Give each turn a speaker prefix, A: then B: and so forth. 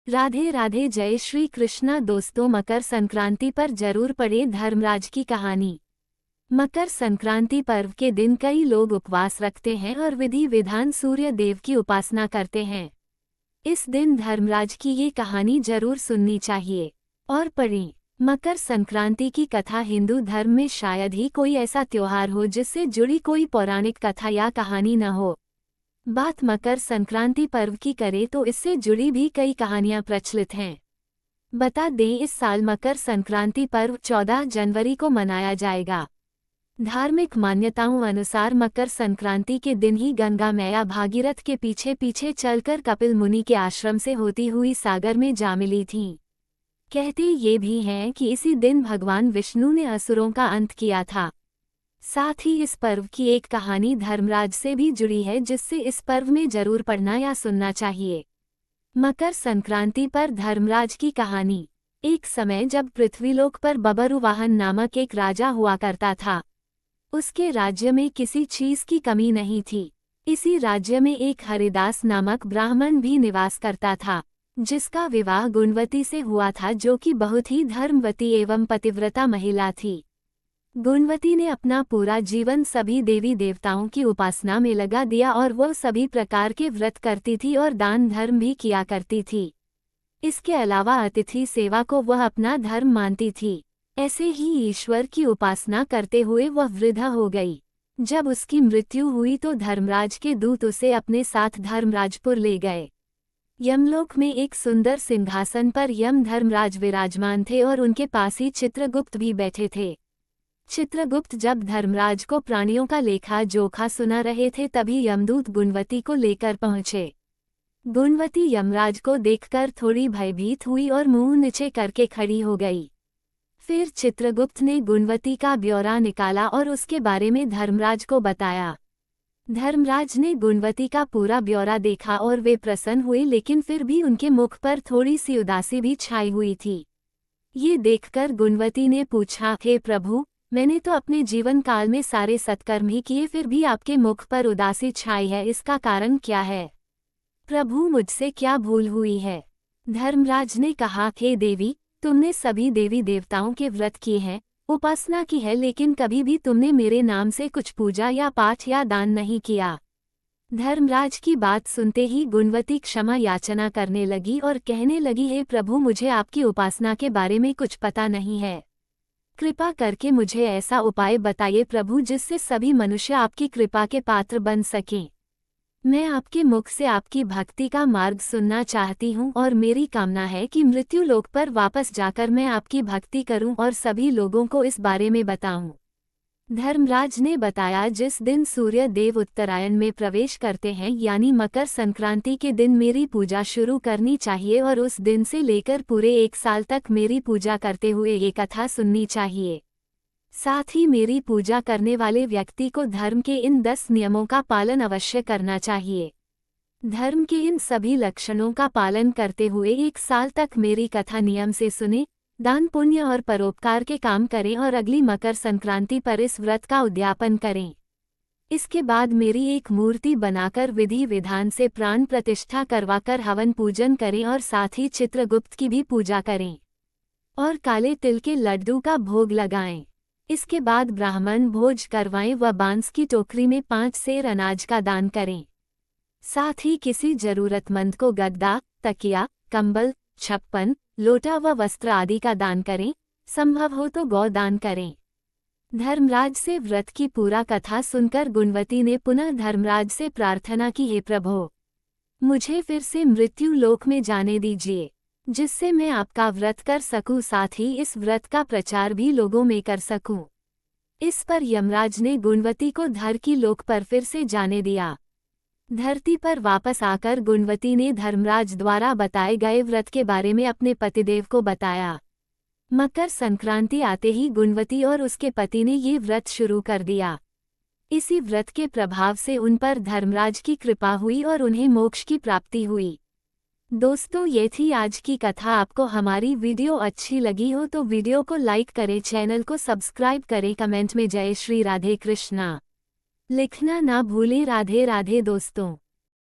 A: राधे राधे, जय श्री कृष्णा। दोस्तों, मकर संक्रांति पर जरूर पढ़े धर्मराज की कहानी। मकर संक्रांति पर्व के दिन कई लोग उपवास रखते हैं और विधि विधान सूर्य देव की उपासना करते हैं। इस दिन धर्मराज की ये कहानी जरूर सुननी चाहिए और पढ़ें। मकर संक्रांति की कथा हिंदू धर्म में शायद ही कोई ऐसा त्योहार हो जिससे जुड़ी कोई पौराणिक कथा या कहानी न हो। बात मकर संक्रांति पर्व की करें तो इससे जुड़ी भी कई कहानियां प्रचलित हैं। बता दें, इस साल मकर संक्रांति पर्व 14 जनवरी को मनाया जाएगा। धार्मिक मान्यताओं अनुसार मकर संक्रांति के दिन ही गंगा मैया भागीरथ के पीछे पीछे चलकर कपिल मुनि के आश्रम से होती हुई सागर में जा मिली थीं। कहते ये भी हैं कि इसी दिन भगवान विष्णु ने असुरों का अंत किया था। साथ ही इस पर्व की एक कहानी धर्मराज से भी जुड़ी है, जिससे इस पर्व में जरूर पढ़ना या सुनना चाहिए। मकर संक्रांति पर धर्मराज की कहानी। एक समय जब पृथ्वीलोक पर बबरुवाहन नामक एक राजा हुआ करता था। उसके राज्य में किसी चीज की कमी नहीं थी। इसी राज्य में एक हरिदास नामक ब्राह्मण भी निवास करता था, जिसका विवाह गुणवती से हुआ था, जो कि बहुत ही धर्मवती एवं पतिव्रता महिला थी। गुणवती ने अपना पूरा जीवन सभी देवी देवताओं की उपासना में लगा दिया और वह सभी प्रकार के व्रत करती थी और दान धर्म भी किया करती थी। इसके अलावा अतिथि सेवा को वह अपना धर्म मानती थी। ऐसे ही ईश्वर की उपासना करते हुए वह वृद्ध हो गई। जब उसकी मृत्यु हुई तो धर्मराज के दूत उसे अपने साथ धर्मराजपुर ले गए। यमलोक में एक सुंदर सिंहासन पर यम धर्मराज विराजमान थे और उनके पास ही चित्रगुप्त भी बैठे थे। चित्रगुप्त जब धर्मराज को प्राणियों का लेखा जोखा सुना रहे थे, तभी यमदूत गुणवती को लेकर पहुंचे। गुणवती यमराज को देखकर थोड़ी भयभीत हुई और मुंह नीचे करके खड़ी हो गई। फिर चित्रगुप्त ने गुणवती का ब्यौरा निकाला और उसके बारे में धर्मराज को बताया। धर्मराज ने गुणवती का पूरा ब्यौरा देखा और वे प्रसन्न हुए, लेकिन फिर भी उनके मुख पर थोड़ी सी उदासी भी छाई हुई थी। ये देखकर गुणवती ने पूछा, हे प्रभु, मैंने तो अपने जीवन काल में सारे सत्कर्म ही किए, फिर भी आपके मुख पर उदासी छाई है, इसका कारण क्या है? प्रभु, मुझसे क्या भूल हुई है? धर्मराज ने कहा, हे देवी, तुमने सभी देवी देवताओं के व्रत किए हैं, उपासना की है, लेकिन कभी भी तुमने मेरे नाम से कुछ पूजा या पाठ या दान नहीं किया। धर्मराज की बात सुनते ही गुणवती क्षमा याचना करने लगी और कहने लगी, हे प्रभु, मुझे आपकी उपासना के बारे में कुछ पता नहीं है। कृपा करके मुझे ऐसा उपाय बताइए प्रभु, जिससे सभी मनुष्य आपकी कृपा के पात्र बन सकें। मैं आपके मुख से आपकी भक्ति का मार्ग सुनना चाहती हूँ और मेरी कामना है कि मृत्यु लोक पर वापस जाकर मैं आपकी भक्ति करूँ और सभी लोगों को इस बारे में बताऊँ। धर्मराज ने बताया, जिस दिन सूर्य देव उत्तरायण में प्रवेश करते हैं, यानी मकर संक्रांति के दिन मेरी पूजा शुरू करनी चाहिए और उस दिन से लेकर पूरे 1 साल तक मेरी पूजा करते हुए ये कथा सुननी चाहिए। साथ ही मेरी पूजा करने वाले व्यक्ति को धर्म के इन 10 नियमों का पालन अवश्य करना चाहिए। धर्म के इन सभी लक्षणों का पालन करते हुए 1 साल तक मेरी कथा नियम से सुने, दान पुण्य और परोपकार के काम करें और अगली मकर संक्रांति पर इस व्रत का उद्यापन करें। इसके बाद मेरी एक मूर्ति बनाकर विधि विधान से प्राण प्रतिष्ठा करवाकर हवन पूजन करें और साथ ही चित्रगुप्त की भी पूजा करें और काले तिल के लड्डू का भोग लगाएं। इसके बाद ब्राह्मण भोज करवाएं व बांस की टोकरी में 5 सेर अनाज का दान करें। साथ ही किसी जरूरतमंद को गद्दा, तकिया, कंबल, छप्पन, लोटा व वस्त्र आदि का दान करें। संभव हो तो गौ दान करें। धर्मराज से व्रत की पूरा कथा सुनकर गुणवती ने पुनः धर्मराज से प्रार्थना की, हे प्रभु, मुझे फिर से मृत्यु लोक में जाने दीजिए, जिससे मैं आपका व्रत कर सकूं, साथ ही इस व्रत का प्रचार भी लोगों में कर सकूं। इस पर यमराज ने गुणवती को धर की लोक पर फिर से जाने दिया। धरती पर वापस आकर गुणवती ने धर्मराज द्वारा बताए गए व्रत के बारे में अपने पतिदेव को बताया। मकर संक्रांति आते ही गुणवती और उसके पति ने ये व्रत शुरू कर दिया। इसी व्रत के प्रभाव से उन पर धर्मराज की कृपा हुई और उन्हें मोक्ष की प्राप्ति हुई। दोस्तों, ये थी आज की कथा। आपको हमारी वीडियो अच्छी लगी हो तो वीडियो को लाइक करें, चैनल को सब्सक्राइब करें, कमेंट में जय श्री राधे कृष्णा लिखना ना भूलें। राधे राधे दोस्तों।